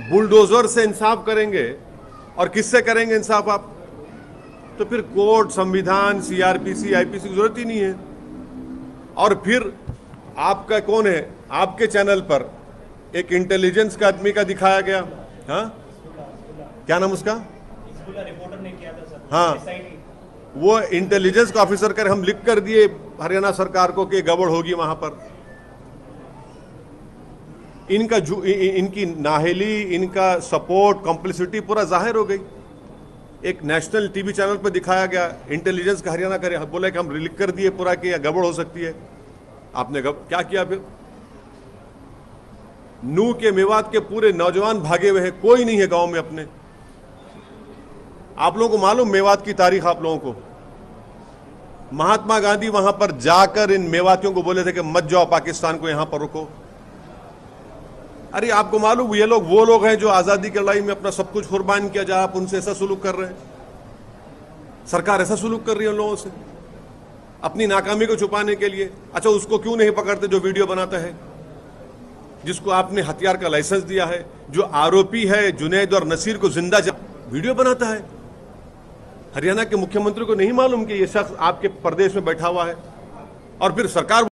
Bulldozer से इंसाफ करेंगे और किससे करेंगे इंसाफ आप? तो फिर कोर्ट, संविधान, सीआरपीसी, आईपीसी की जरूरत ही नहीं है। और फिर आपका कौन है, आपके चैनल पर एक इंटेलिजेंस का आदमी का दिखाया गया, हाँ क्या नाम उसका, रिपोर्टर ने किया था सर। हाँ वो इंटेलिजेंस का ऑफिसर कर हम लिख कर दिए हरियाणा सरकार को कि गड़बड़ होगी वहां पर। इनकी नाहेली, इनका सपोर्ट, कॉम्प्लिसिटी पूरा जाहिर हो गई। एक नेशनल टीवी चैनल पर दिखाया गया, इंटेलिजेंस का हरियाणा करे, बोला कि हम लिख कर दिए पूरा कि गड़बड़ हो सकती है। आपने क्या किया फिर? नूह के मेवात के पूरे नौजवान भागे हुए हैं, कोई नहीं है गांव में अपने। आप लोगों को मालूम मेवात की तारीख? आप लोगों को महात्मा गांधी वहां पर जाकर इन मेवातियों को बोले थे कि मत जाओ पाकिस्तान को, यहां पर रुको। अरे आपको मालूम ये लोग वो लोग हैं जो आजादी की लड़ाई में अपना सब कुछ कुर्बान किया जाए, आप उनसे ऐसा सुलूक कर रहे हैं? सरकार ऐसा सुलूक कर रही है उन लोगों से अपनी नाकामी को छुपाने के लिए। अच्छा उसको क्यों नहीं पकड़ते जो वीडियो बनाता है, जिसको आपने हथियार का लाइसेंस दिया है, जो आरोपी है जुनैद और नसीर को जिंदा वीडियो बनाता है? हरियाणा के मुख्यमंत्री को नहीं मालूम कि यह शख्स आपके प्रदेश में बैठा हुआ है? और फिर सरकार